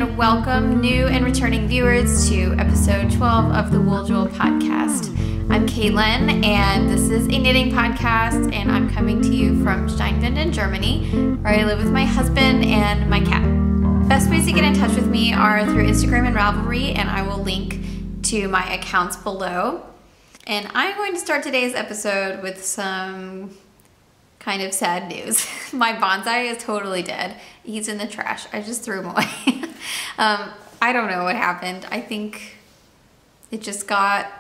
and welcome new and returning viewers to episode 12 of the WoolJewel podcast. I'm Caitlin and this is a knitting podcast and I'm coming to you from Steinwinde, Germany, where I live with my husband and my cat. Best ways to get in touch with me are through Instagram and Ravelry, and I will link to my accounts below. And I'm going to start today's episode with some kind of sad news. My bonsai is totally dead. He's in the trash. I just threw him away. I don't know what happened. I think it just got,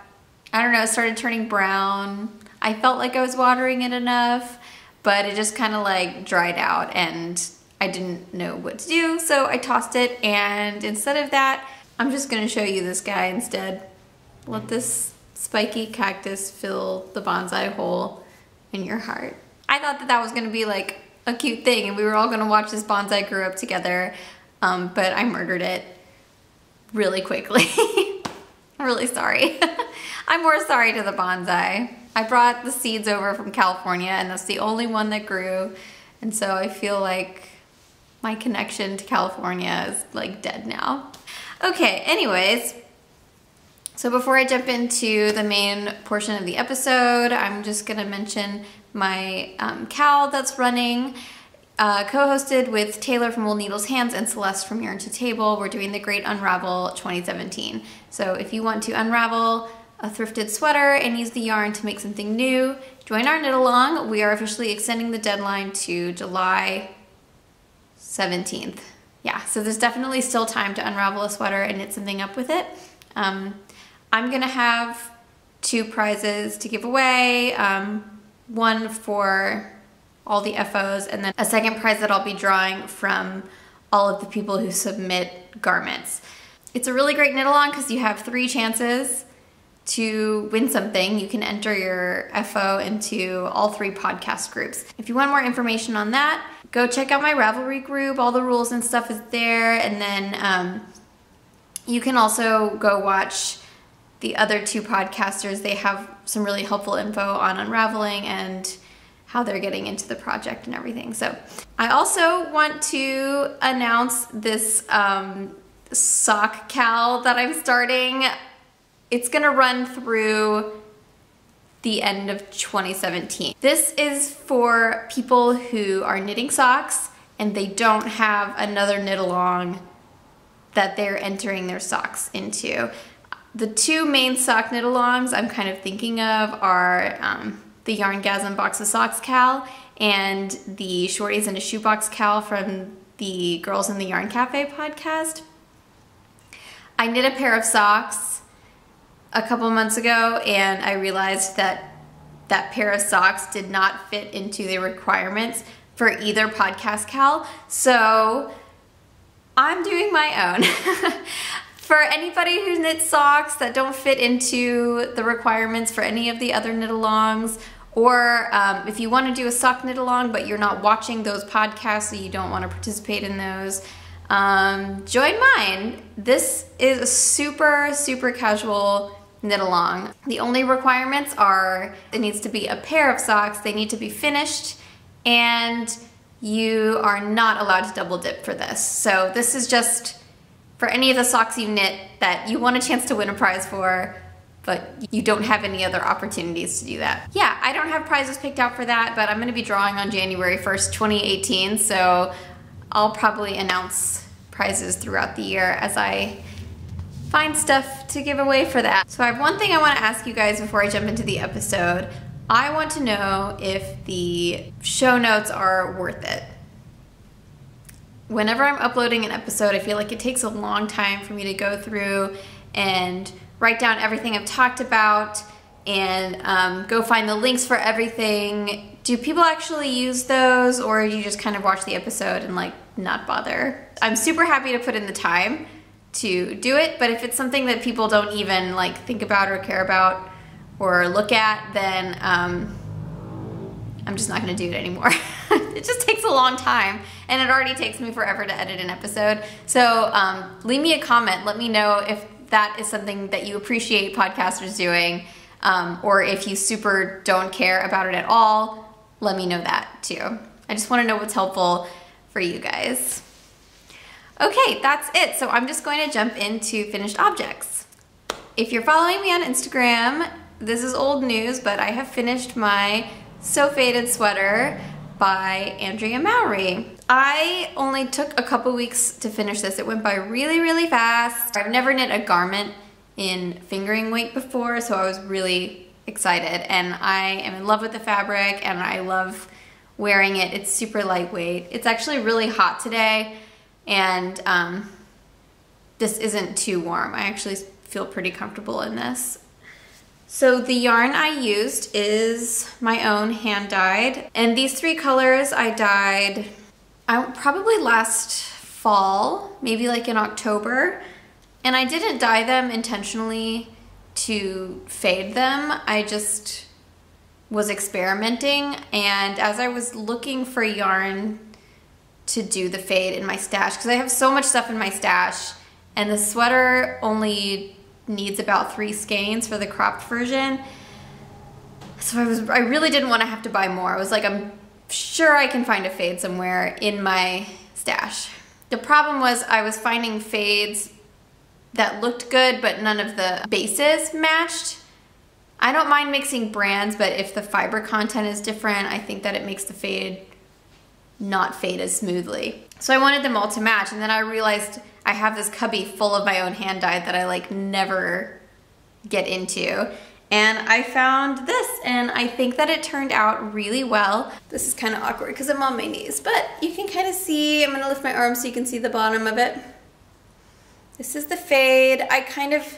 I don't know, it started turning brown. I felt like I was watering it enough, but it just kind of like dried out and I didn't know what to do. So I tossed it, and instead of that, I'm just gonna show you this guy instead. Let this spiky cactus fill the bonsai hole in your heart. I thought that that was gonna be like a cute thing and we were all gonna watch this bonsai grow up together, but I murdered it really quickly. I'm really sorry. I'm more sorry to the bonsai. I brought the seeds over from California and that's the only one that grew, and so I feel like my connection to California is like dead now. Okay, anyways, so before I jump into the main portion of the episode, I'm just gonna mention my KAL that's running, co-hosted with Taylor from Wool Needles Hands and Celeste from Yarn to Table. We're doing the Great Unravel 2017. So if you want to unravel a thrifted sweater and use the yarn to make something new, join our knit along. We are officially extending the deadline to July 17th. Yeah, so there's definitely still time to unravel a sweater and knit something up with it. I'm gonna have 2 prizes to give away. One for all the FOs, and then a second prize that I'll be drawing from all of the people who submit garments. It's a really great knit along because you have 3 chances to win something. You can enter your FO into all 3 podcast groups. If you want more information on that, go check out my Ravelry group. All the rules and stuff is there, and then you can also go watch the other 2 podcasters. They have some really helpful info on unraveling and how they're getting into the project and everything. So I also want to announce this sock KAL that I'm starting. It's gonna run through the end of 2017. This is for people who are knitting socks and they don't have another knit along that they're entering their socks into. The 2 main sock knit alongs I'm kind of thinking of are the Yarngasm Box of Socks KAL and the Shorties in a Shoebox KAL from the Girls in the Yarn Cafe podcast. I knit a pair of socks a couple months ago and I realized that that pair of socks did not fit into the requirements for either podcast KAL, so I'm doing my own. For anybody who knits socks that don't fit into the requirements for any of the other knit alongs, or if you want to do a sock knit along but you're not watching those podcasts so you don't want to participate in those, join mine. This is a super, super casual knit along. The only requirements are it needs to be a pair of socks, they need to be finished, and you are not allowed to double dip for this. So this is just for any of the socks you knit that you want a chance to win a prize for, but you don't have any other opportunities to do that. Yeah, I don't have prizes picked out for that, but I'm gonna be drawing on January 1st, 2018, so I'll probably announce prizes throughout the year as I find stuff to give away for that. So I have one thing I wanna ask you guys before I jump into the episode. I want to know if the show notes are worth it. Whenever I'm uploading an episode, I feel like it takes a long time for me to go through and write down everything I've talked about and go find the links for everything. Do people actually use those, or do you just kind of watch the episode and like not bother? I'm super happy to put in the time to do it, but if it's something that people don't even like think about or care about or look at, then I'm just not gonna do it anymore. It just takes a long time and it already takes me forever to edit an episode. So leave me a comment, let me know if that is something that you appreciate podcasters doing, or if you super don't care about it at all, let me know that too. I just wanna know what's helpful for you guys. Okay, that's it. So I'm just going to jump into finished objects. If you're following me on Instagram, this is old news, but I have finished my So Faded sweater by Andrea Mowry. I only took a couple weeks to finish this. It went by really, really fast. I've never knit a garment in fingering weight before, so I was really excited, and I am in love with the fabric and I love wearing it. It's super lightweight. It's actually really hot today, and this isn't too warm. I actually feel pretty comfortable in this. So the yarn I used is my own hand dyed, and these 3 colors I dyed probably last fall, maybe like in October, and I didn't dye them intentionally to fade them. I just was experimenting, and as I was looking for yarn to do the fade in my stash, because I have so much stuff in my stash, and the sweater only needs about 3 skeins for the cropped version, so I really didn't want to have to buy more. I was like, I'm sure I can find a fade somewhere in my stash. The problem was I was finding fades that looked good, but none of the bases matched. I don't mind mixing brands, but if the fiber content is different, I think that it makes the fade not fade as smoothly. So I wanted them all to match, and then I realized I have this cubby full of my own hand dyed that I like never get into. And I found this, and I think that it turned out really well. This is kind of awkward because I'm on my knees, but you can kind of see, I'm gonna lift my arm so you can see the bottom of it. This is the fade. I kind of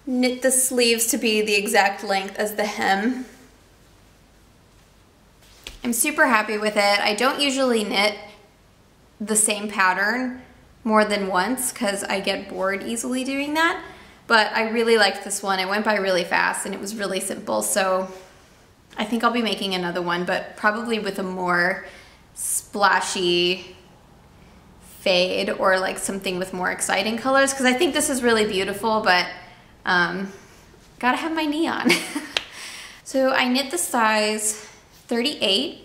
knit the sleeves to be the exact length as the hem. I'm super happy with it. I don't usually knit the same pattern more than once because I get bored easily doing that, but I really liked this one. It went by really fast and it was really simple, so I think I'll be making another one, but probably with a more splashy fade or like something with more exciting colors, because I think this is really beautiful, but gotta have my knee on. So I knit the size 38,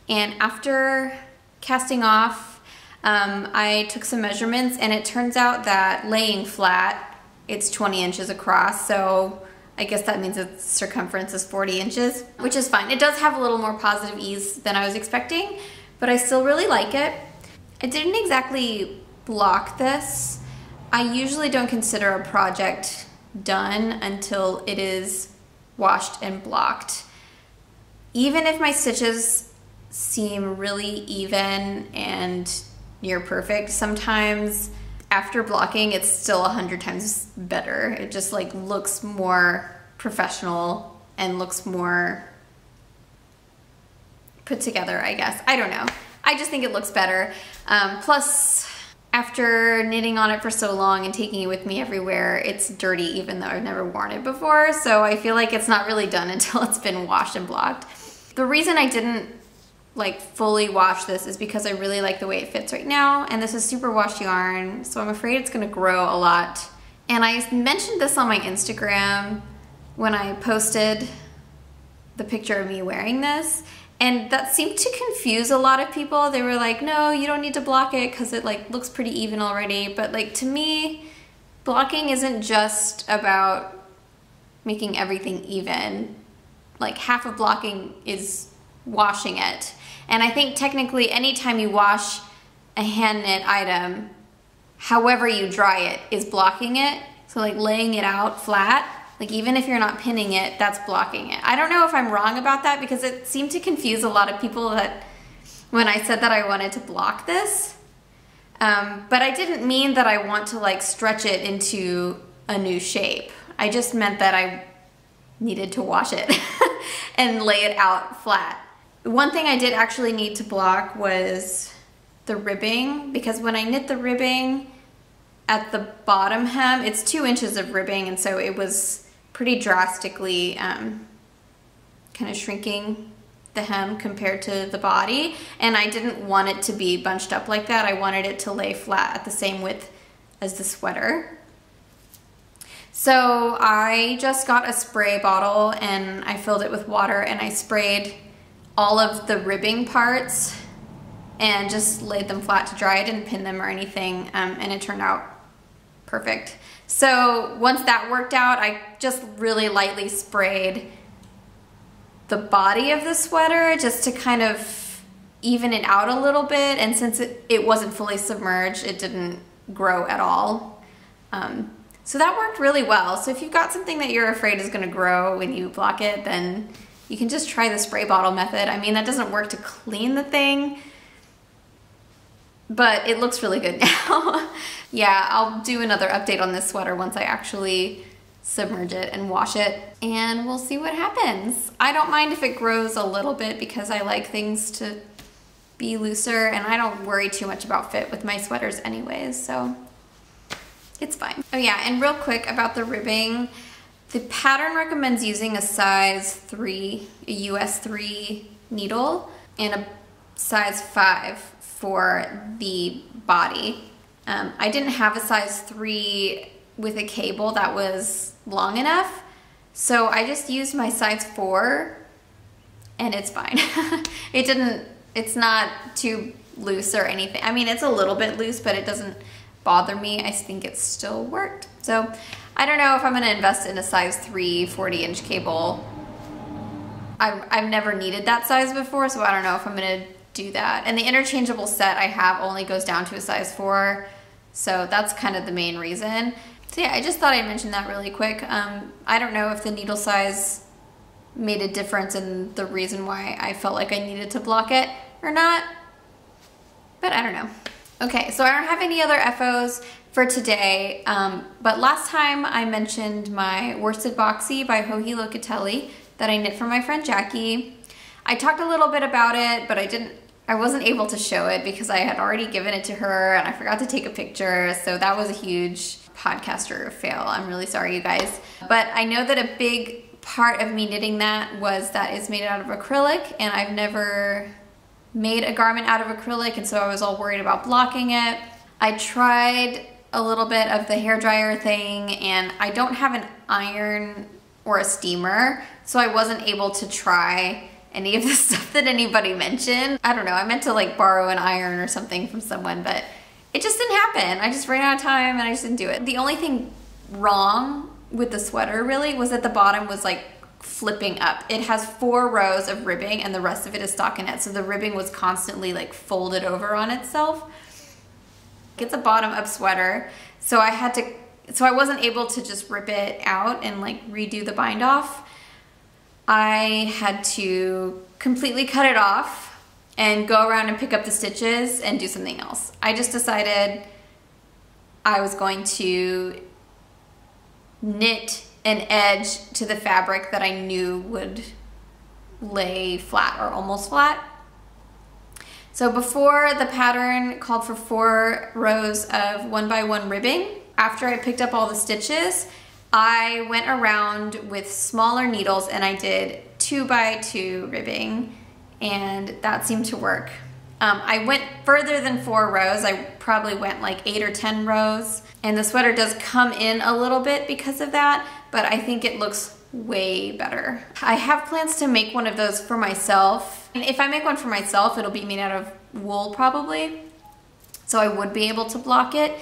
and after casting off, I took some measurements, and it turns out that laying flat, it's 20 inches across, so I guess that means its circumference is 40 inches, which is fine. It does have a little more positive ease than I was expecting, but I still really like it. I didn't exactly block this. I usually don't consider a project done until it is washed and blocked. Even if my stitches seem really even and near perfect, sometimes after blocking it's still 100 times better. It just like looks more professional and looks more put together, I guess. I don't know. I just think it looks better. Plus, after knitting on it for so long and taking it with me everywhere, it's dirty even though I've never worn it before, so I feel like it's not really done until it's been washed and blocked. The reason I didn't like fully wash this is because I really like the way it fits right now, and this is superwash yarn, so I'm afraid it's gonna grow a lot. And I mentioned this on my Instagram when I posted the picture of me wearing this, and that seemed to confuse a lot of people. They were like, no, you don't need to block it because it like looks pretty even already. But like to me, blocking isn't just about making everything even. Like half of blocking is washing it. And I think technically anytime you wash a hand knit item, however you dry it is blocking it. So like laying it out flat, like even if you're not pinning it, that's blocking it. I don't know if I'm wrong about that because it seemed to confuse a lot of people that when I said that I wanted to block this. But I didn't mean that I want to like stretch it into a new shape. I just meant that I needed to wash it and lay it out flat. One thing I did actually need to block was the ribbing, because when I knit the ribbing at the bottom hem, it's 2 inches of ribbing, and so it was pretty drastically kind of shrinking the hem compared to the body, and I didn't want it to be bunched up like that. I wanted it to lay flat at the same width as the sweater. So I just got a spray bottle and I filled it with water and I sprayed all of the ribbing parts and just laid them flat to dry. I didn't pin them or anything, and it turned out perfect. So once that worked out, I just really lightly sprayed the body of the sweater just to kind of even it out a little bit, and since it wasn't fully submerged, it didn't grow at all. So that worked really well. So if you've got something that you're afraid is going to grow when you block it, then you can just try the spray bottle method. I mean, that doesn't work to clean the thing, but it looks really good now. Yeah, I'll do another update on this sweater once I actually submerge it and wash it, and we'll see what happens. I don't mind if it grows a little bit because I like things to be looser, and I don't worry too much about fit with my sweaters anyways, so it's fine. Oh yeah, and real quick about the ribbing, the pattern recommends using a size 3, a US 3 needle, and a size 5 for the body. I didn't have a size 3 with a cable that was long enough, so I just used my size 4, and it's fine. It's not too loose or anything. I mean, it's a little bit loose, but it doesn't bother me. I think it still worked. So I don't know if I'm gonna invest in a size 3 40-inch cable. I've never needed that size before, so I don't know if I'm gonna do that. And the interchangeable set I have only goes down to a size 4, so that's kind of the main reason. So yeah, I just thought I'd mention that really quick. I don't know if the needle size made a difference in the reason why I felt like I needed to block it or not, but I don't know. Okay, so I don't have any other FOs for today, but last time I mentioned my worsted boxy by Locatelli that I knit for my friend Jackie. I talked a little bit about it, but I wasn't able to show it because I had already given it to her and I forgot to take a picture, so that was a huge podcaster fail. I'm really sorry, you guys. But I know that a big part of me knitting that was that it's made out of acrylic, and I've never made a garment out of acrylic, and so I was all worried about blocking it. I tried a little bit of the hairdryer thing, and I don't have an iron or a steamer, so I wasn't able to try any of the stuff that anybody mentioned. I don't know, I meant to like borrow an iron or something from someone, but it just didn't happen. I just ran out of time and I just didn't do it. The only thing wrong with the sweater really was that the bottom was like flipping up. It has 4 rows of ribbing and the rest of it is stockinette, so the ribbing was constantly like folded over on itself. It's a bottom up sweater, so I wasn't able to just rip it out and like redo the bind off. I had to completely cut it off and go around and pick up the stitches and do something else. I just decided I was going to knit an edge to the fabric that I knew would lay flat or almost flat. So before, the pattern called for 4 rows of 1x1 ribbing. After I picked up all the stitches, I went around with smaller needles and I did 2x2 ribbing, and that seemed to work. I went further than 4 rows. I probably went like 8 or 10 rows, and the sweater does come in a little bit because of that, but I think it looks way better. I have plans to make one of those for myself. And if I make one for myself, it'll be made out of wool probably, so I would be able to block it.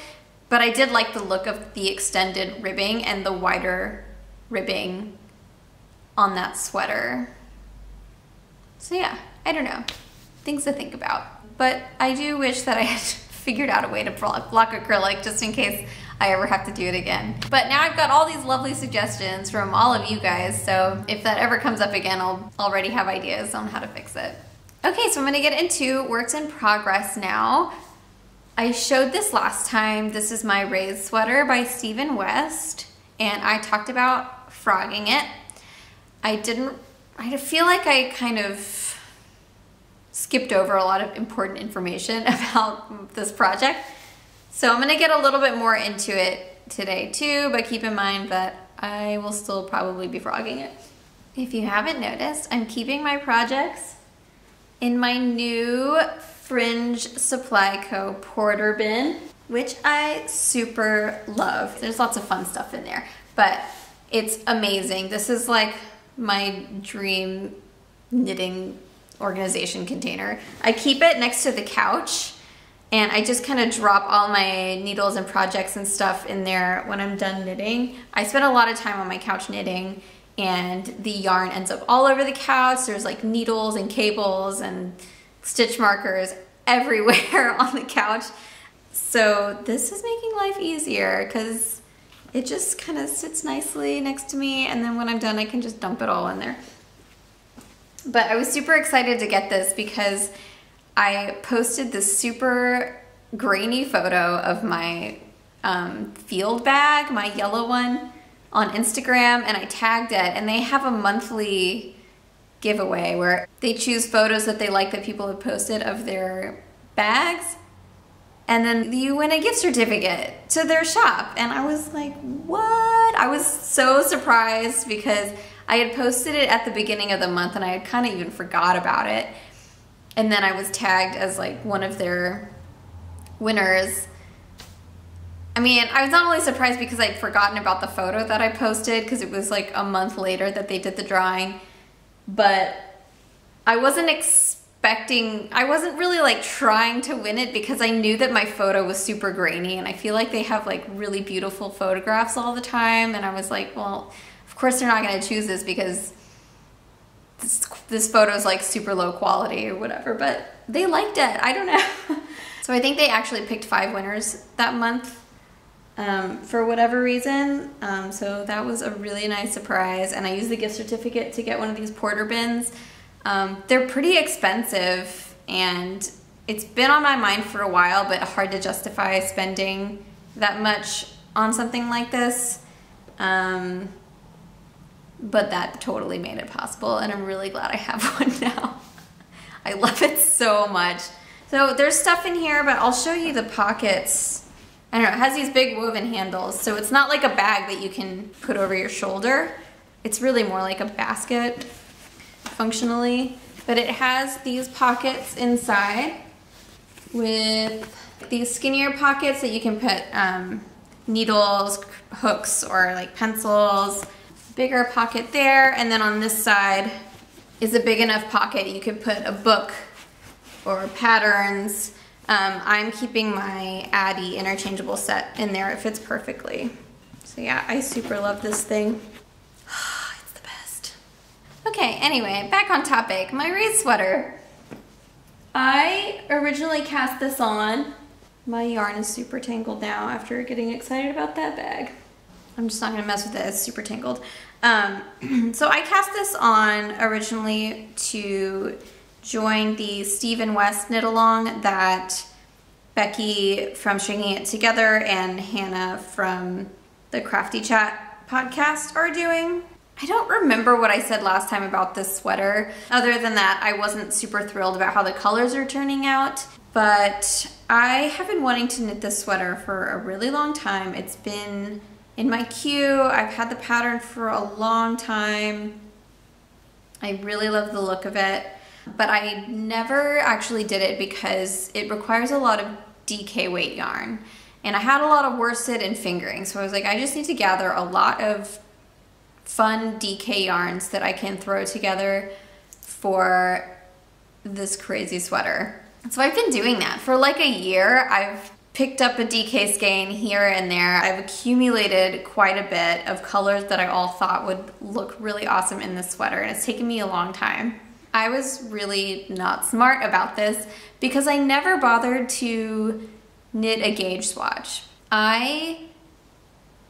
But I did like the look of the extended ribbing and the wider ribbing on that sweater. So yeah, I don't know. Things to think about. But I do wish that I had figured out a way to block acrylic just in case I ever have to do it again. But now I've got all these lovely suggestions from all of you guys, so if that ever comes up again, I'll already have ideas on how to fix it. Okay, so I'm gonna get into works in progress now. I showed this last time. This is my Reis sweater by Stephen West, and I talked about frogging it. I feel like I kind of skipped over a lot of important information about this project. So I'm gonna get a little bit more into it today too, but keep in mind that I will still probably be frogging it. If you haven't noticed, I'm keeping my projects in my new Fringe Supply Co. Porter bin, which I super love. There's lots of fun stuff in there, but it's amazing. This is like my dream knitting organization container. I keep it next to the couch, and I just kind of drop all my needles and projects and stuff in there when I'm done knitting. I spend a lot of time on my couch knitting, and the yarn ends up all over the couch. There's like needles and cables and stitch markers everywhere on the couch. So this is making life easier because it just kind of sits nicely next to me, and then when I'm done I can just dump it all in there. But I was super excited to get this because I posted this super grainy photo of my field bag, my yellow one, on Instagram, and I tagged it, and they have a monthly giveaway where they choose photos that they like that people have posted of their bags, and then you win a gift certificate to their shop. And I was like, what? I was so surprised because I had posted it at the beginning of the month and I had kind of even forgot about it. And then I was tagged as like one of their winners. I mean, I was not only surprised because I'd forgotten about the photo that I posted because it was like a month later that they did the drawing, but I wasn't really like trying to win it because I knew that my photo was super grainy, and I feel like they have like really beautiful photographs all the time, and I was like, well, of course they're not going to choose this because this photo is like super low quality or whatever, but they liked it. I don't know. So I think they actually picked 5 winners that month for whatever reason. So that was a really nice surprise, and I used the gift certificate to get one of these porter bins. They're pretty expensive, and it's been on my mind for a while, but hard to justify spending that much on something like this. But that totally made it possible, and I'm really glad I have one now. I love it so much. So there's stuff in here, but I'll show you the pockets. I don't know, it has these big woven handles, so it's not like a bag that you can put over your shoulder. It's really more like a basket functionally, but it has these pockets inside with these skinnier pockets that you can put needles, hooks, or like pencils. Bigger pocket there, and then on this side is a big enough pocket you could put a book or patterns. I'm keeping my Addy interchangeable set in there. It fits perfectly. So yeah, I super love this thing. It's the best. Okay, anyway, back on topic. My Reis sweater. I originally cast this on. My yarn is super tangled now after getting excited about that bag. I'm just not gonna mess with it, it's super tangled. So I cast this on originally to join the Steve & West knit along that Becky from Stringing It Together and Hannah from the Crafty Chat podcast are doing. I don't remember what I said last time about this sweater, other than that I wasn't super thrilled about how the colors are turning out, but I have been wanting to knit this sweater for a really long time. It's been in my queue. I've had the pattern for a long time. I really love the look of it, but I never actually did it because it requires a lot of DK weight yarn, and I had a lot of worsted and fingering, so I was like, I just need to gather a lot of fun DK yarns that I can throw together for this crazy sweater. So I've been doing that for like a year. I've picked up a DK skein here and there. I've accumulated quite a bit of colors that I all thought would look really awesome in this sweater, and it's taken me a long time. I was really not smart about this because I never bothered to knit a gauge swatch. I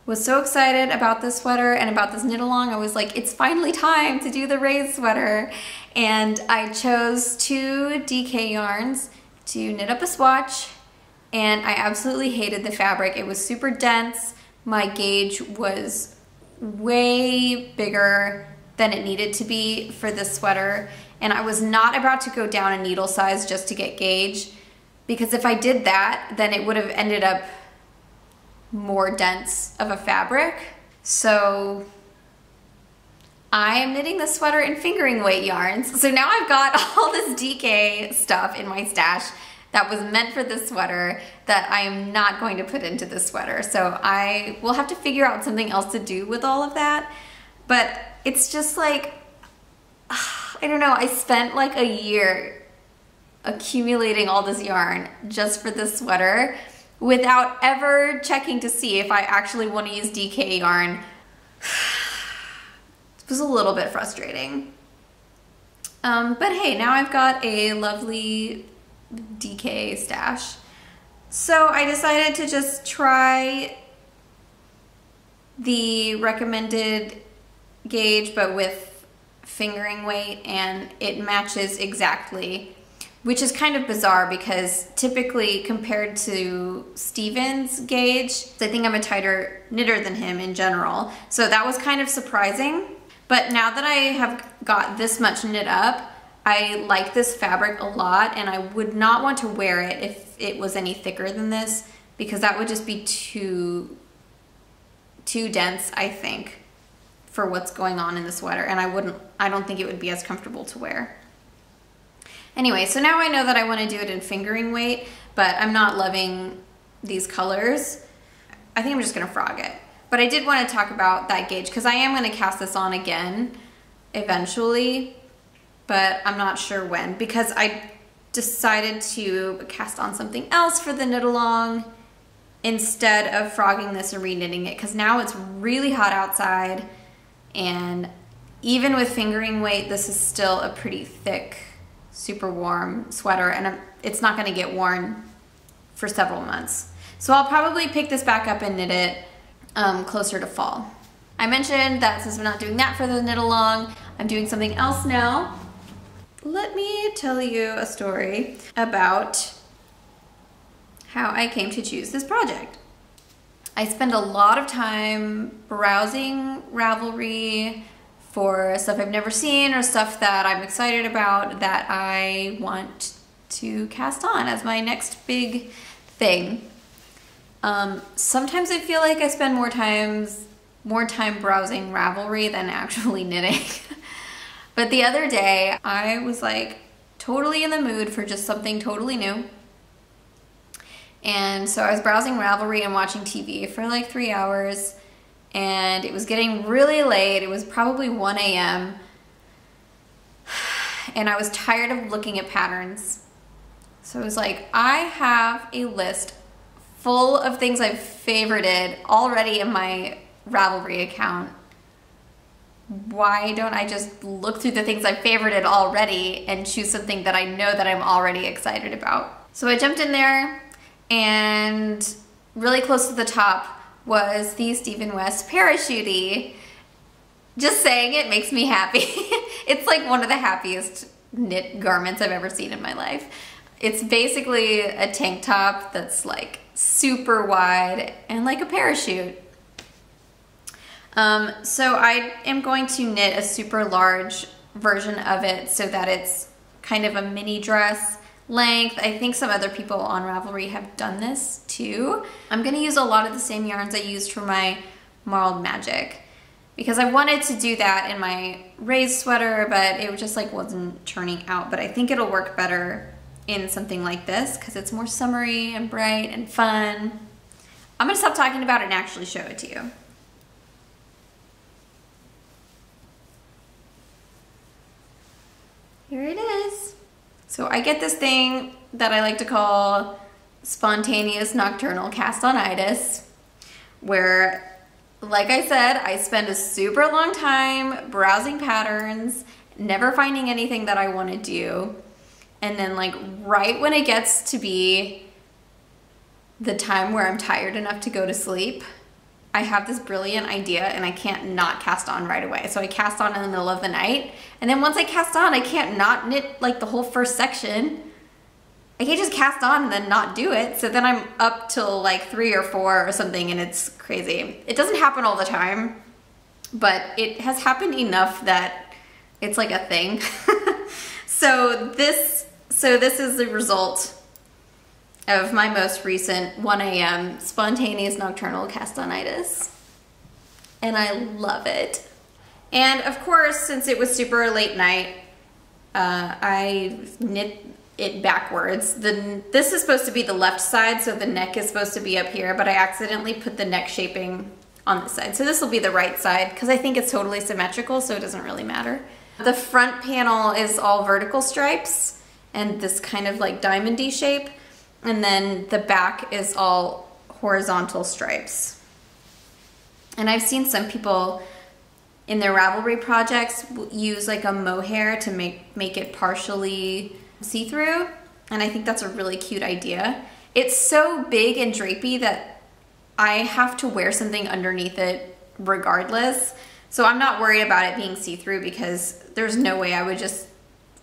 was so excited about this sweater and about this knit along. I was like, it's finally time to do the Reis sweater. And I chose 2 DK yarns to knit up a swatch, and I absolutely hated the fabric. It was super dense. My gauge was way bigger than it needed to be for this sweater, and I was not about to go down a needle size just to get gauge, because if I did that, then it would have ended up more dense of a fabric. So I am knitting this sweater in fingering weight yarns. So now I've got all this DK stuff in my stash that was meant for this sweater that I am not going to put into this sweater. So I will have to figure out something else to do with all of that. But it's just like, I don't know, I spent like a year accumulating all this yarn just for this sweater without ever checking to see if I actually want to use DK yarn. It was a little bit frustrating. But hey, now I've got a lovely DK stash. So I decided to just try the recommended gauge, but with fingering weight, and it matches exactly, which is kind of bizarre because typically compared to Steven's gauge, I think I'm a tighter knitter than him in general. So that was kind of surprising. But now that I have got this much knit up, I like this fabric a lot, and I would not want to wear it if it was any thicker than this, because that would just be too dense, I think, for what's going on in the sweater, and I don't think it would be as comfortable to wear. Anyway, so now I know that I want to do it in fingering weight, but I'm not loving these colors. I think I'm just gonna frog it. But I did want to talk about that gauge because I am going to cast this on again eventually, but I'm not sure when, because I decided to cast on something else for the knit along instead of frogging this and re-knitting it, because now it's really hot outside, and even with fingering weight, this is still a pretty thick, super warm sweater, and it's not going to get worn for several months. So I'll probably pick this back up and knit it closer to fall. I mentioned that since I'm not doing that for the knit along, I'm doing something else now. Let me tell you a story about how I came to choose this project. I spend a lot of time browsing Ravelry for stuff I've never seen or stuff that I'm excited about that I want to cast on as my next big thing. Sometimes I feel like I spend more time browsing Ravelry than actually knitting. But the other day, I was like totally in the mood for just something totally new. And so I was browsing Ravelry and watching TV for like 3 hours, and it was getting really late. It was probably 1 a.m. and I was tired of looking at patterns. So I was like, I have a list full of things I've favorited already in my Ravelry account. Why don't I just look through the things I've favorited already and choose something that I know that I'm already excited about? So I jumped in there, and really close to the top was the Stephen West Parachutey. Just saying it makes me happy. It's like one of the happiest knit garments I've ever seen in my life. It's basically a tank top that's like super wide and like a parachute. So I am going to knit a super large version of it so that it's kind of a mini dress length. I think some other people on Ravelry have done this too. I'm going to use a lot of the same yarns I used for my Marled Magic, because I wanted to do that in my Reis sweater, but it just like wasn't turning out. But I think it'll work better in something like this because it's more summery and bright and fun. I'm going to stop talking about it and actually show it to you. Here it is. So I get this thing that I like to call spontaneous nocturnal castonitis, where, like I said, I spend a super long time browsing patterns, never finding anything that I want to do. And then like right when it gets to be the time where I'm tired enough to go to sleep, I have this brilliant idea and I can't not cast on right away. So I cast on in the middle of the night. And then once I cast on, I can't not knit like the whole first section. I can't just cast on and then not do it. So then I'm up till like 3 or 4 or something, and it's crazy. It doesn't happen all the time, but it has happened enough that it's like a thing. So this is the result of my most recent 1 a.m. spontaneous nocturnal castonitis. And I love it. And of course, since it was super late night, I knit it backwards. This is supposed to be the left side, so the neck is supposed to be up here, but I accidentally put the neck shaping on this side. So this will be the right side because I think it's totally symmetrical, so it doesn't really matter. The front panel is all vertical stripes and this kind of like diamond-y shape. And then the back is all horizontal stripes. And I've seen some people in their Ravelry projects use like a mohair to make it partially see-through. And I think that's a really cute idea. It's so big and drapey that I have to wear something underneath it regardless. So I'm not worried about it being see-through because there's no way I would just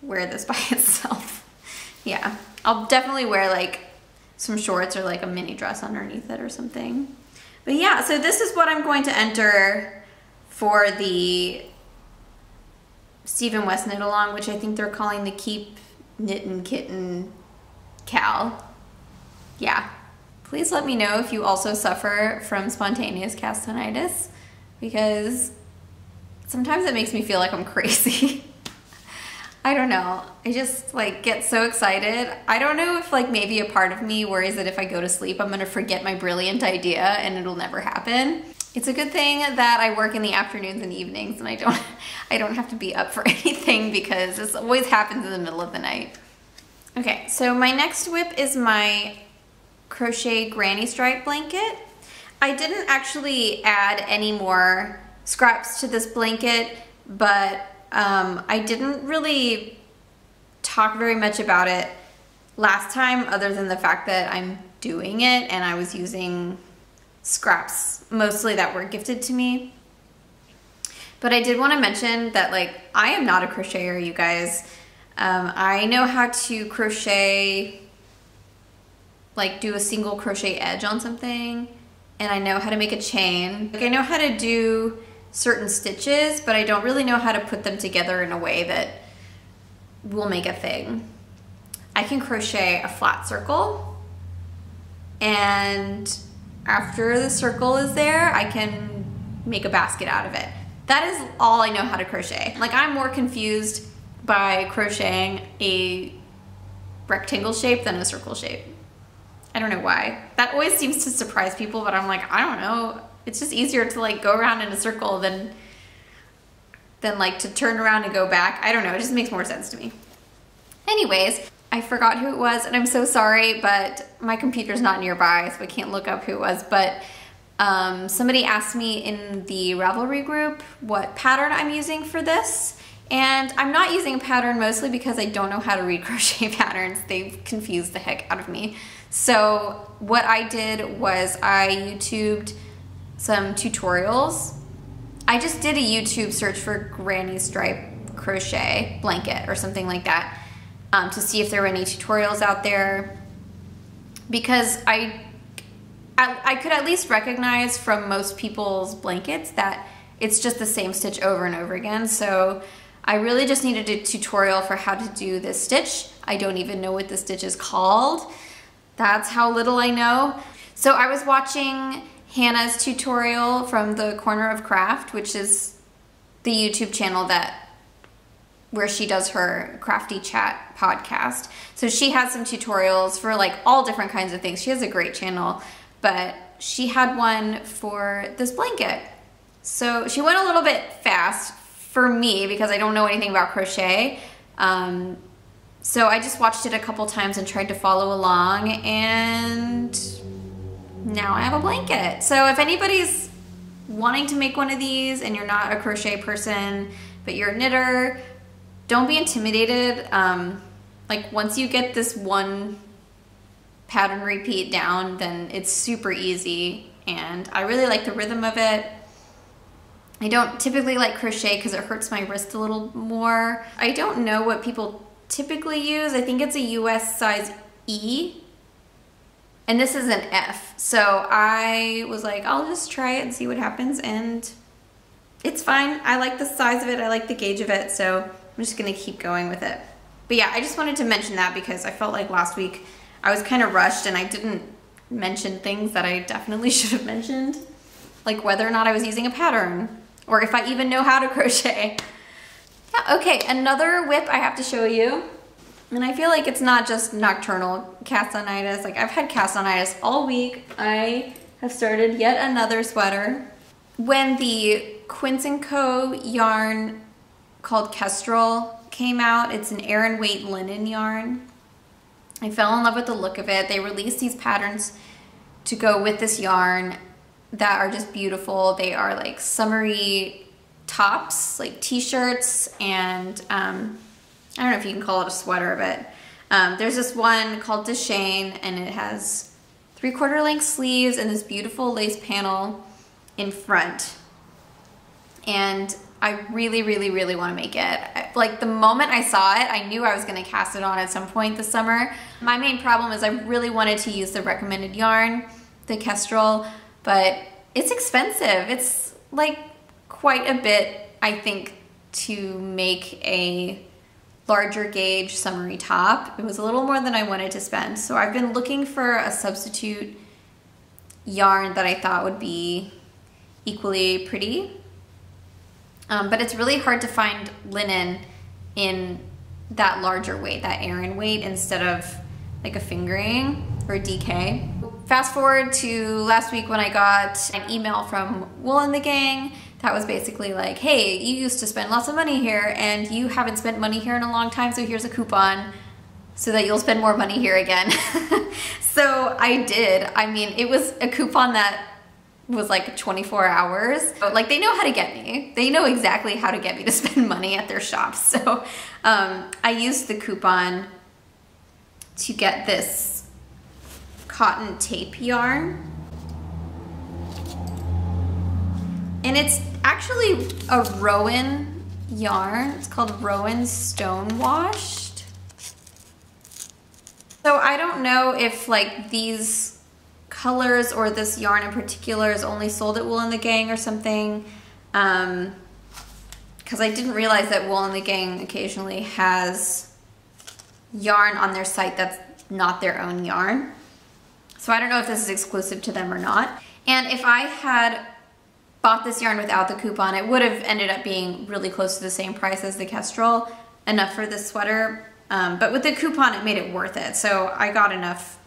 wear this by itself. Yeah, I'll definitely wear like some shorts or like a mini dress underneath it or something. But yeah, so this is what I'm going to enter for the Stephen West knit along, which I think they're calling the Keep Knittin' Kitten KAL. Yeah. Please let me know if you also suffer from spontaneous castonitis, because sometimes it makes me feel like I'm crazy. I don't know. I just like get so excited. I don't know if like maybe a part of me worries that if I go to sleep, I'm gonna forget my brilliant idea and it'll never happen. It's a good thing that I work in the afternoons and evenings and I don't have to be up for anything because this always happens in the middle of the night. Okay, so my next whip is my crochet granny stripe blanket. I didn't actually add any more scraps to this blanket, but I didn't really talk very much about it last time other than the fact that I'm doing it and I was using scraps mostly that were gifted to me. But I did want to mention that like I am not a crocheter, you guys. I know how to crochet, like do a single crochet edge on something, and I know how to make a chain. Like I know how to do certain stitches, but I don't really know how to put them together in a way that will make a thing. I can crochet a flat circle, and after the circle is there, I can make a basket out of it. That is all I know how to crochet. Like I'm more confused by crocheting a rectangle shape than a circle shape. I don't know why. That always seems to surprise people, but I'm like, I don't know. It's just easier to like go around in a circle than like to turn around and go back. I don't know, it just makes more sense to me. Anyways, I forgot who it was and I'm so sorry, but my computer's not nearby, so I can't look up who it was. But somebody asked me in the Ravelry group what pattern I'm using for this. And I'm not using a pattern mostly because I don't know how to read crochet patterns. They've confused the heck out of me. So what I did was I YouTubed some tutorials. I just did a YouTube search for granny stripe crochet blanket or something like that to see if there were any tutorials out there, because I could at least recognize from most people's blankets that it's just the same stitch over and over again. So I really just needed a tutorial for how to do this stitch. I don't even know what the stitch is called. That's how little I know. So I was watching Hannah's tutorial from the Corner of Craft, which is the YouTube channel where she does her Crafty Chat podcast. So she has some tutorials for like all different kinds of things. She has a great channel, but she had one for this blanket. So she went a little bit fast for me because I don't know anything about crochet. So I just watched it a couple times and tried to follow along, and now I have a blanket. So if anybody's wanting to make one of these and you're not a crochet person, but you're a knitter, don't be intimidated. Like once you get this one pattern repeat down, then it's super easy, and I really like the rhythm of it. I don't typically like crochet because it hurts my wrist a little more. I don't know what people typically use. I think it's a US size E, and this is an F. So I was like, I'll just try it and see what happens, and it's fine. I like the size of it, I like the gauge of it, so I'm just gonna keep going with it. But yeah, I just wanted to mention that because I felt like last week I was kind of rushed and I didn't mention things that I definitely should have mentioned, like whether or not I was using a pattern or if I even know how to crochet. Yeah, okay, another whip I have to show you. And I feel like it's not just nocturnal castonitis. Like I've had castonitis all week. I have started yet another sweater. When the Quince & Co yarn called Kestrel came out. It's an air and weight linen yarn. I fell in love with the look of it. They released these patterns to go with this yarn that are just beautiful. They are like summery tops, like t-shirts, and I don't know if you can call it a sweater, but there's this one called Deschain, and it has 3/4 length sleeves and this beautiful lace panel in front. And I really, really, really want to make it. Like the moment I saw it, I knew I was going to cast it on at some point this summer. My main problem is I really wanted to use the recommended yarn, the Kestrel, but it's expensive. It's like quite a bit, I think, to make a larger gauge summery top. It was a little more than I wanted to spend. So I've been looking for a substitute yarn that I thought would be equally pretty. But it's really hard to find linen in that larger weight, that Aran weight, instead of like a fingering or a DK. Fast forward to last week when I got an email from Wool and the Gang that was basically like, hey, you used to spend lots of money here and you haven't spent money here in a long time, so here's a coupon so that you'll spend more money here again. So I did. I mean, it was a coupon that was like 24 hours. But like, they know how to get me. They know exactly how to get me to spend money at their shops. So I used the coupon to get this cotton tape yarn. And it's actually a Rowan yarn. It's called Rowan Stone Washed. So I don't know if like these colors or this yarn in particular is only sold at Wool and the Gang or something, because I didn't realize that Wool and the Gang occasionally has yarn on their site that's not their own yarn. So I don't know if this is exclusive to them or not. And if I had bought this yarn without the coupon, it would have ended up being really close to the same price as the Kestrel, enough for this sweater. But with the coupon, it made it worth it. So I got enough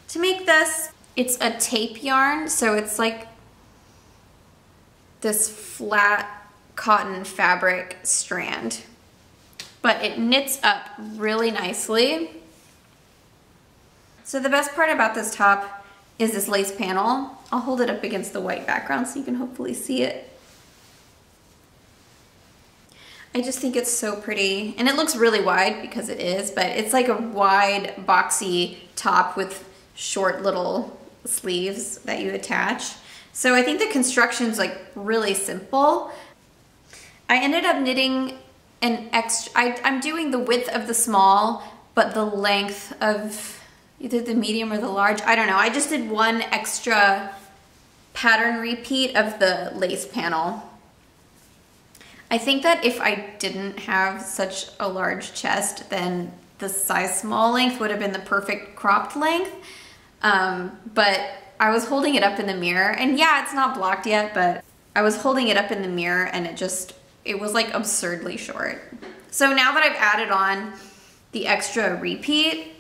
to make this. It's a tape yarn, so it's like this flat cotton fabric strand, but it knits up really nicely. So the best part about this top is this lace panel. I'll hold it up against the white background so you can hopefully see it. I just think it's so pretty, and it looks really wide because it is, but it's like a wide boxy top with short little sleeves that you attach. So I think the construction's like really simple. I ended up knitting an extra, I'm doing the width of the small, but the length of either the medium or the large. I don't know. I just did one extra pattern repeat of the lace panel. I think that if I didn't have such a large chest, then the size small length would have been the perfect cropped length. But I was holding it up in the mirror, and yeah, it's not blocked yet, but I was holding it up in the mirror and it was like absurdly short. So now that I've added on the extra repeat,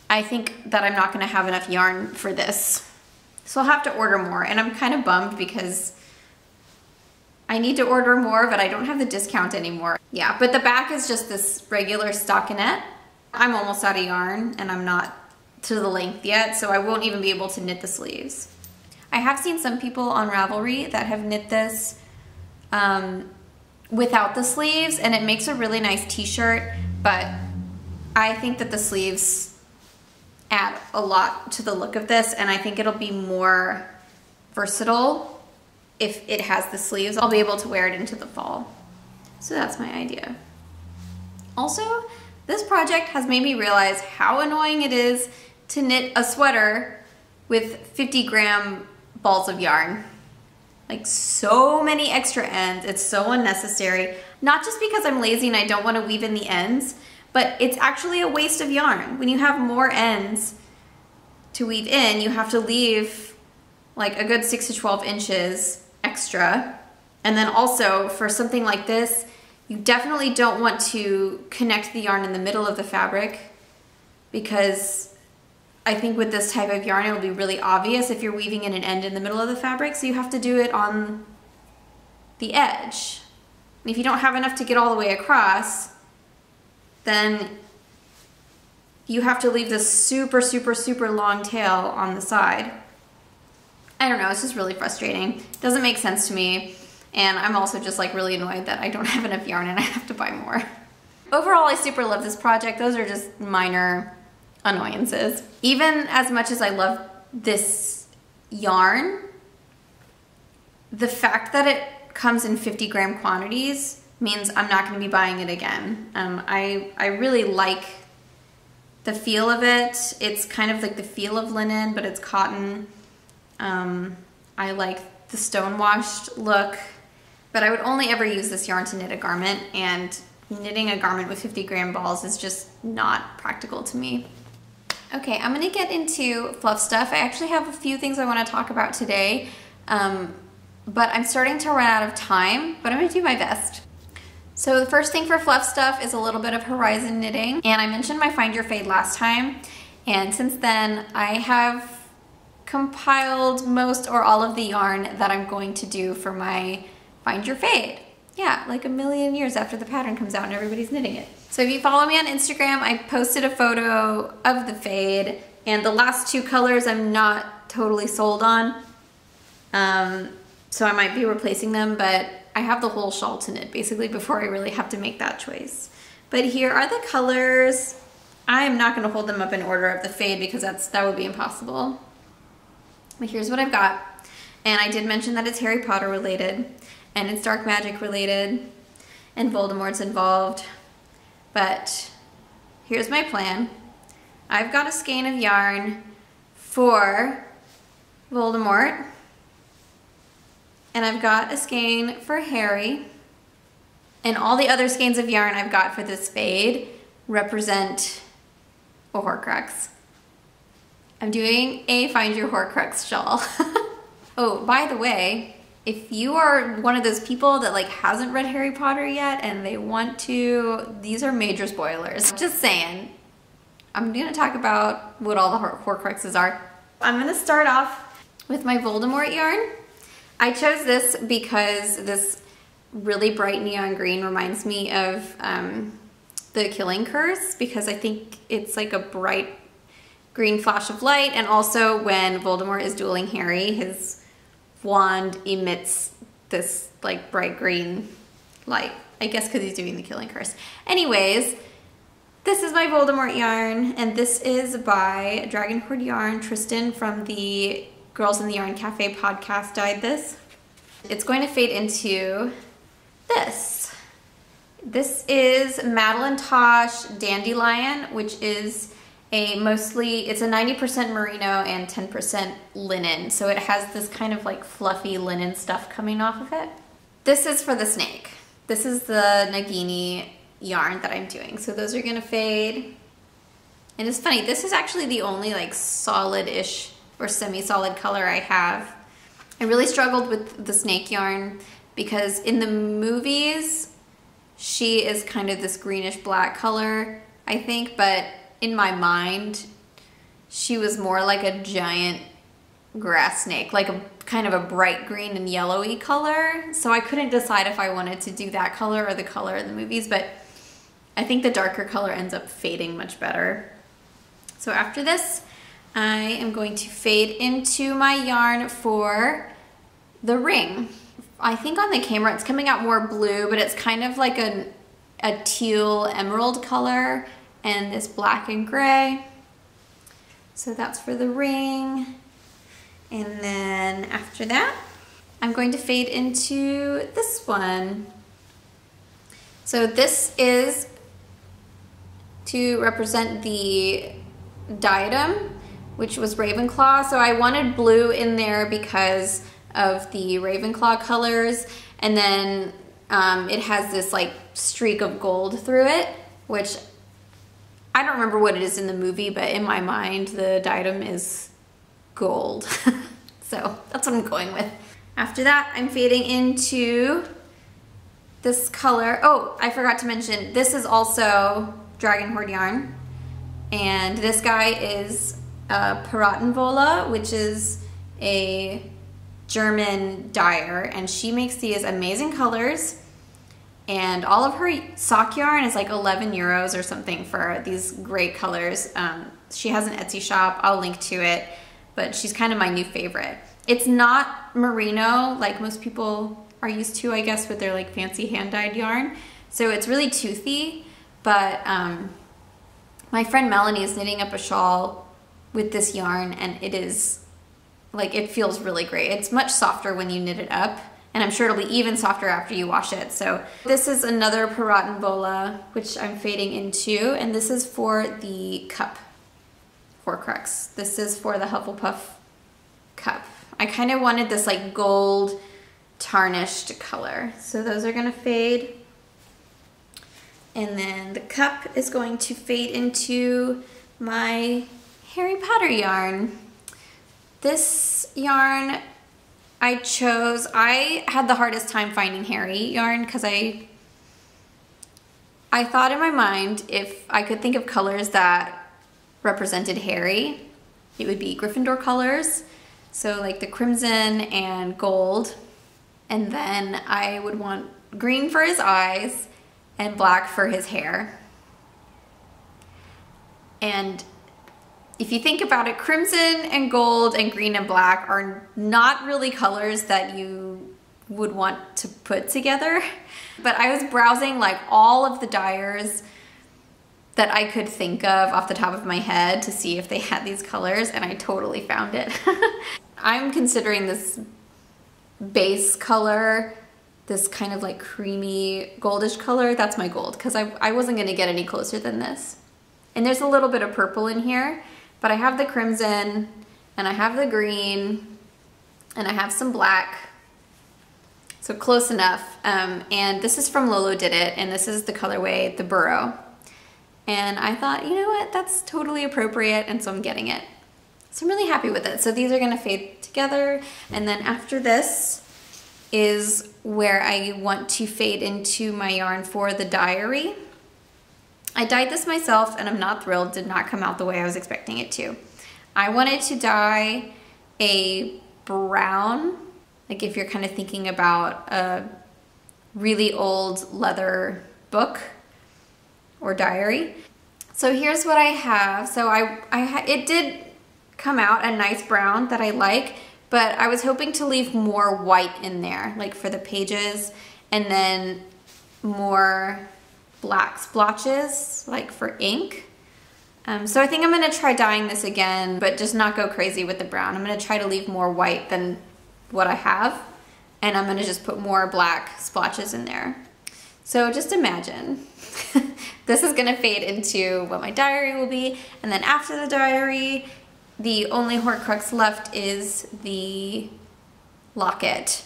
I think that I'm not gonna have enough yarn for this. So I'll have to order more, and I'm kind of bummed because I need to order more, but I don't have the discount anymore. Yeah, but the back is just this regular stockinette. I'm almost out of yarn, and I'm not to the length yet, so I won't even be able to knit the sleeves. I have seen some people on Ravelry that have knit this without the sleeves, and it makes a really nice t-shirt, but I think that the sleeves add a lot to the look of this, and I think it'll be more versatile if it has the sleeves. I'll be able to wear it into the fall. So that's my idea. Also, this project has made me realize how annoying it is to knit a sweater with 50-gram balls of yarn. Like, so many extra ends. It's so unnecessary. Not just because I'm lazy and I don't want to weave in the ends, but it's actually a waste of yarn. When you have more ends to weave in, you have to leave like a good 6 to 12 inches extra. And then also for something like this, you definitely don't want to connect the yarn in the middle of the fabric, because I think with this type of yarn, it will be really obvious if you're weaving in an end in the middle of the fabric. So you have to do it on the edge. And if you don't have enough to get all the way across, then you have to leave this super, super, super long tail on the side. I don't know, it's just really frustrating. It doesn't make sense to me. And I'm also just like really annoyed that I don't have enough yarn and I have to buy more. Overall, I super love this project. Those are just minor annoyances. Even as much as I love this yarn, the fact that it comes in 50-gram quantities means I'm not going to be buying it again. I really like the feel of it. It's kind of like the feel of linen, but it's cotton. I like the stone-washed look, but I would only ever use this yarn to knit a garment, and knitting a garment with 50-gram balls is just not practical to me. Okay, I'm gonna get into fluff stuff. I actually have a few things I wanna talk about today, but I'm starting to run out of time, but I'm gonna do my best. So the first thing for fluff stuff is a little bit of horizon knitting, and I mentioned my Find Your Fade last time, and since then I have compiled most or all of the yarn that I'm going to do for my Find Your Fade. Yeah, like a million years after the pattern comes out and everybody's knitting it. So if you follow me on Instagram, I posted a photo of the fade, and the last two colors I'm not totally sold on. So I might be replacing them, but I have the whole shawl to knit basically before I really have to make that choice. But here are the colors. I am not gonna hold them up in order of the fade because that would be impossible. But here's what I've got. And I did mention that it's Harry Potter related, and it's dark magic related, and Voldemort's involved. But here's my plan. I've got a skein of yarn for Voldemort, and I've got a skein for Harry, and all the other skeins of yarn I've got for this fade represent a Horcrux. I'm doing a Find Your Horcrux shawl. Oh, by the way, if you are one of those people that like hasn't read Harry Potter yet and they want to, these are major spoilers. Just saying. I'm gonna talk about what all the Horcruxes are. I'm gonna start off with my Voldemort yarn. I chose this because this really bright neon green reminds me of the Killing Curse, because I think it's like a bright green flash of light, and also when Voldemort is dueling Harry, his wand emits this like bright green light. I guess because he's doing the Killing Curse. Anyways, this is my Voldemort yarn, and this is by Dragon Hoard Yarn. Tristan from the Girls in the Yarn Cafe podcast dyed this. It's going to fade into this. This is MadelineTosh Dandelion, which is it's a 90% merino and 10% linen. So it has this kind of like fluffy linen stuff coming off of it. This is for the snake. This is the Nagini yarn that I'm doing. So those are gonna fade. And it's funny, this is actually the only like solid-ish or semi-solid color I have. I really struggled with the snake yarn because in the movies, she is kind of this greenish black color, I think, but in my mind, she was more like a giant grass snake, like a kind of a bright green and yellowy color. So I couldn't decide if I wanted to do that color or the color in the movies, but I think the darker color ends up fading much better. So after this, I am going to fade into my yarn for the ring. I think on the camera it's coming out more blue, but it's kind of like a teal emerald color, and this black and gray. So that's for the ring. And then after that, I'm going to fade into this one. So this is to represent the diadem, which was Ravenclaw. So I wanted blue in there because of the Ravenclaw colors. And then it has this like streak of gold through it, which I don't remember what it is in the movie, but in my mind, the diadem is gold. So that's what I'm going with. After that, I'm fading into this color. Oh, I forgot to mention, this is also Dragon Hoard Yarn. And this guy is Piratenwolle, which is a German dyer, and she makes these amazing colors. and all of her sock yarn is like 11 euros or something for these great colors. She has an Etsy shop, I'll link to it, but she's kind of my new favorite. It's not merino like most people are used to, I guess, with their like fancy hand-dyed yarn. So it's really toothy, but my friend Melanie is knitting up a shawl with this yarn, and it is like, it feels really great. It's much softer when you knit it up, and I'm sure it'll be even softer after you wash it. So this is another Piratenwolle, which I'm fading into, and this is for the cup Horcrux. This is for the Hufflepuff cup. I kind of wanted this like gold tarnished color. So those are gonna fade. And then the cup is going to fade into my Harry Potter yarn. This yarn I chose, I had the hardest time finding Harry yarn because I thought in my mind, if I could think of colors that represented Harry, it would be Gryffindor colors. So like the crimson and gold. And then I would want green for his eyes and black for his hair. And if you think about it, crimson and gold and green and black are not really colors that you would want to put together. But I was browsing like all of the dyers that I could think of off the top of my head to see if they had these colors, and I totally found it. I'm considering this base color, this kind of like creamy goldish color, that's my gold, because I wasn't gonna get any closer than this. And there's a little bit of purple in here, but I have the crimson, and I have the green, and I have some black, so close enough. And this is from LoloDidIt, and this is the colorway, the Burrow. And I thought, you know what, that's totally appropriate, and so I'm getting it. So I'm really happy with it. So these are gonna fade together, and then after this is where I want to fade into my yarn for the diary. I dyed this myself, and I'm not thrilled, did not come out the way I was expecting it to. I wanted to dye a brown, like if you're kind of thinking about a really old leather book or diary. So here's what I have. So it did come out a nice brown that I like, but I was hoping to leave more white in there, like for the pages, and then more black splotches, like for ink. So I think I'm gonna try dyeing this again, but just not go crazy with the brown. I'm gonna try to leave more white than what I have, and I'm gonna just put more black splotches in there. So just imagine, this is gonna fade into what my diary will be, and then after the diary, the only Horcrux left is the locket.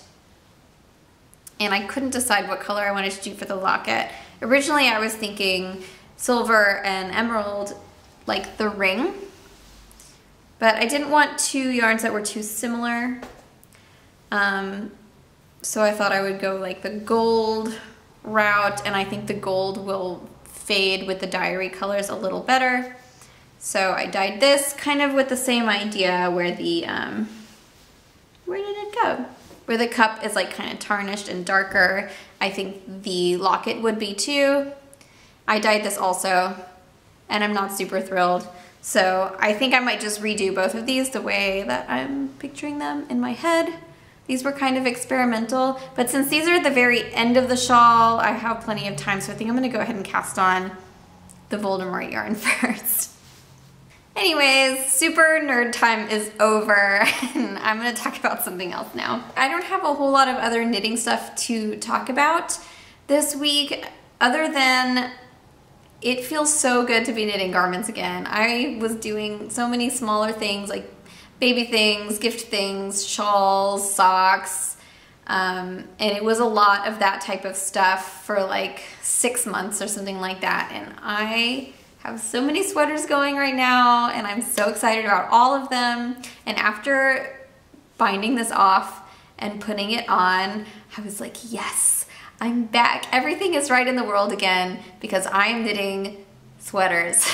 And I couldn't decide what color I wanted to do for the locket. Originally I was thinking silver and emerald, like the ring, but I didn't want two yarns that were too similar. So I thought I would go like the gold route, and I think the gold will fade with the diary colors a little better. So I dyed this kind of with the same idea where the, where did it go? Where the cup is like kind of tarnished and darker. I think the locket would be too. I dyed this also, and I'm not super thrilled. So I think I might just redo both of these the way that I'm picturing them in my head. These were kind of experimental, but since these are at the very end of the shawl, I have plenty of time, so I think I'm gonna go ahead and cast on the Voldemort yarn first. Anyways, super nerd time is over, and I'm gonna talk about something else now. I don't have a whole lot of other knitting stuff to talk about this week, other than it feels so good to be knitting garments again. I was doing so many smaller things, like baby things, gift things, shawls, socks, and it was a lot of that type of stuff for like 6 months or something like that, and I have so many sweaters going right now, and I'm so excited about all of them. And after binding this off and putting it on, I was like, yes, I'm back. Everything is right in the world again because I'm knitting sweaters.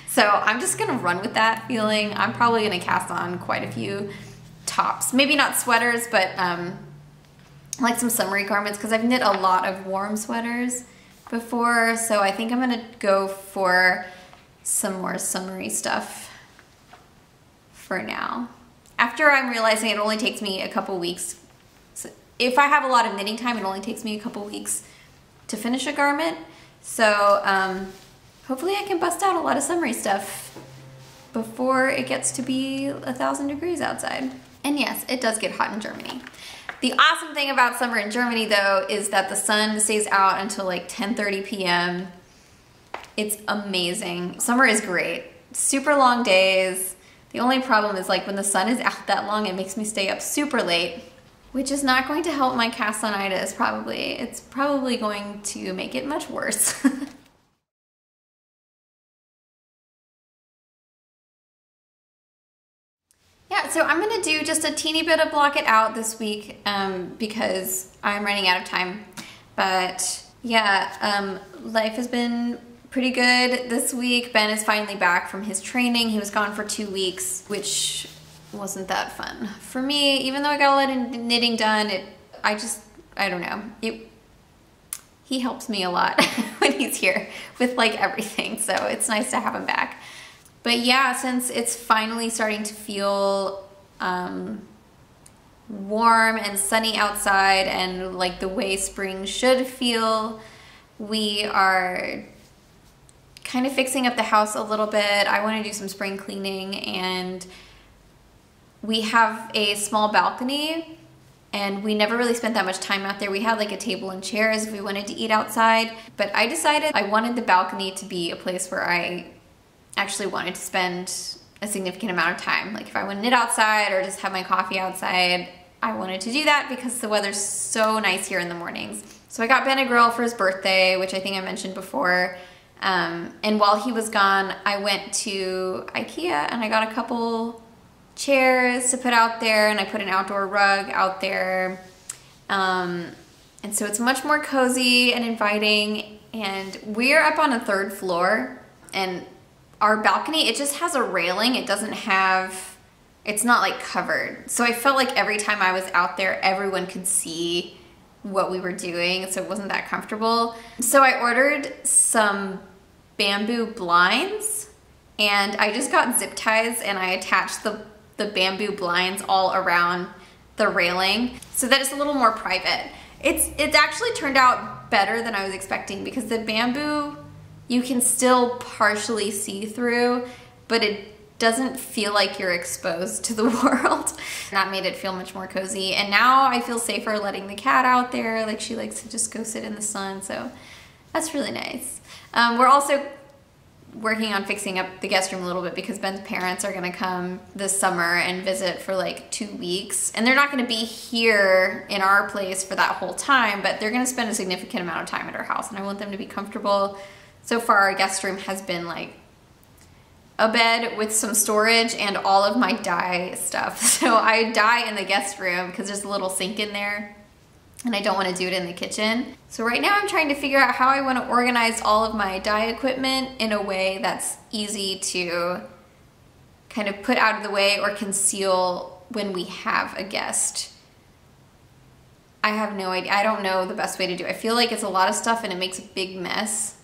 So I'm just gonna run with that feeling. I'm probably gonna cast on quite a few tops. Maybe not sweaters, but like some summery garments, because I've knit a lot of warm sweaters before, so I think I'm gonna go for some more summery stuff for now. After I'm realizing it only takes me a couple weeks. So if I have a lot of knitting time, it only takes me a couple weeks to finish a garment. So hopefully I can bust out a lot of summery stuff before it gets to be 1,000 degrees outside. And yes, it does get hot in Germany. The awesome thing about summer in Germany though is that the sun stays out until like 10:30 p.m. It's amazing. Summer is great. Super long days. The only problem is like when the sun is out that long, it makes me stay up super late, which is not going to help my Castonitis probably. It's probably going to make it much worse. Yeah, so I'm gonna do just a teeny bit of block it out this week because I'm running out of time. But yeah, life has been pretty good this week. Ben is finally back from his training. He was gone for 2 weeks, which wasn't that fun for me. Even though I got a lot of knitting done, I don't know. He helps me a lot when he's here with like everything, so it's nice to have him back. But yeah, since it's finally starting to feel warm and sunny outside and like the way spring should feel, we are kind of fixing up the house a little bit. I want to do some spring cleaning, and we have a small balcony and we never really spent that much time out there. We had like a table and chairs if we wanted to eat outside, but I decided I wanted the balcony to be a place where I actually wanted to spend a significant amount of time. Like if I want to knit outside or just have my coffee outside, I wanted to do that because the weather's so nice here in the mornings. So I got Ben a grill for his birthday, which I think I mentioned before. And while he was gone, I went to IKEA and I got a couple chairs to put out there, and I put an outdoor rug out there. And so it's much more cozy and inviting. And we're up on a 3rd floor, and our balcony, it just has a railing. It doesn't have, it's not like covered. So I felt like every time I was out there, everyone could see what we were doing, so it wasn't that comfortable. So I ordered some bamboo blinds, and I just got zip ties and I attached the bamboo blinds all around the railing so that it's a little more private. It's actually turned out better than I was expecting, because the bamboo you can still partially see through, but it doesn't feel like you're exposed to the world. That made it feel much more cozy. And now I feel safer letting the cat out there. Like, she likes to just go sit in the sun, so that's really nice. We're also working on fixing up the guest room a little bit because Ben's parents are gonna come this summer and visit for like 2 weeks. And they're not gonna be here in our place for that whole time, but they're gonna spend a significant amount of time at our house, and I want them to be comfortable. So far, our guest room has been like a bed with some storage and all of my dye stuff. So I dye in the guest room because there's a little sink in there, and I don't want to do it in the kitchen. So right now I'm trying to figure out how I want to organize all of my dye equipment in a way that's easy to kind of put out of the way or conceal when we have a guest. I have no idea. I don't know the best way to do it. I feel like it's a lot of stuff and it makes a big mess.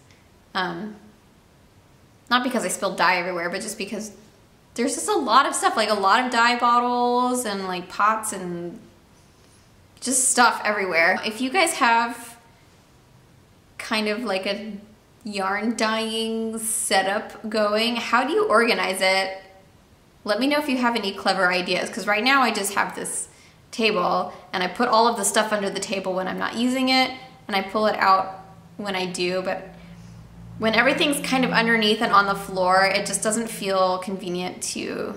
Not because I spilled dye everywhere, but just because there's just a lot of stuff, like a lot of dye bottles and like pots and just stuff everywhere. If you guys have kind of like a yarn dyeing setup going, how do you organize it? Let me know if you have any clever ideas, because right now I just have this table and I put all of the stuff under the table when I'm not using it, and I pull it out when I do, but when everything's kind of underneath and on the floor, it just doesn't feel convenient to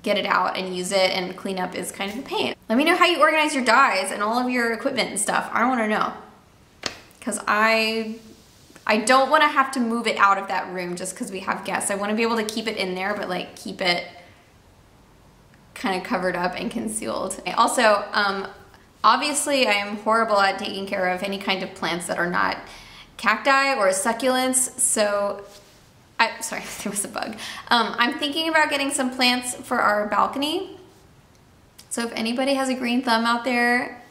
get it out and use it, and clean up is kind of a pain. Let me know how you organize your dyes and all of your equipment and stuff. I want to know, because I don't want to have to move it out of that room just because we have guests. I want to be able to keep it in there, but like keep it kind of covered up and concealed. Also, obviously I am horrible at taking care of any kind of plants that are not cacti or succulents, so sorry, there was a bug. I'm thinking about getting some plants for our balcony. So if anybody has a green thumb out there,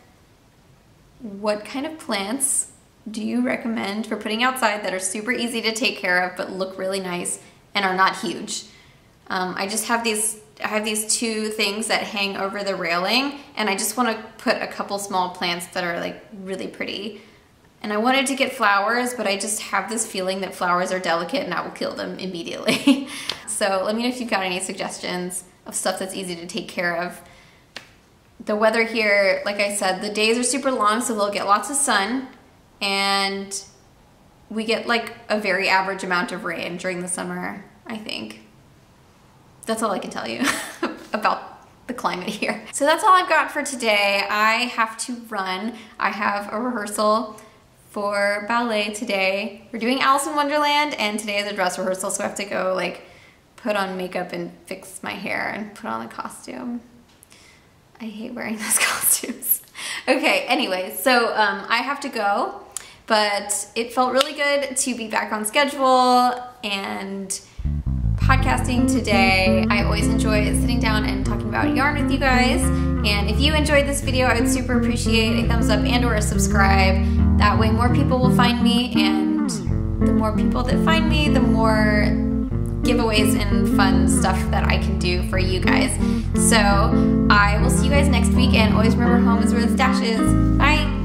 what kind of plants do you recommend for putting outside that are super easy to take care of but look really nice and are not huge? I have these two things that hang over the railing, and I just want to put a couple small plants that are like really pretty. And I wanted to get flowers, but I just have this feeling that flowers are delicate and I will kill them immediately. So let me know if you've got any suggestions of stuff that's easy to take care of. The weather here, like I said, the days are super long, so they'll get lots of sun, and we get like a very average amount of rain during the summer, I think. That's all I can tell you about the climate here. So that's all I've got for today. I have to run. I have a rehearsal for ballet today. We're doing Alice in Wonderland, and today is a dress rehearsal, so I have to go like put on makeup and fix my hair and put on a costume. I hate wearing those costumes. Okay, anyway, so I have to go, but it felt really good to be back on schedule and podcasting today. I always enjoy sitting down and talking about yarn with you guys. And if you enjoyed this video, I would super appreciate a thumbs up and or a subscribe. That way more people will find me, and the more people that find me, the more giveaways and fun stuff that I can do for you guys. So I will see you guys next week, and always remember, home is where the stash is. Bye!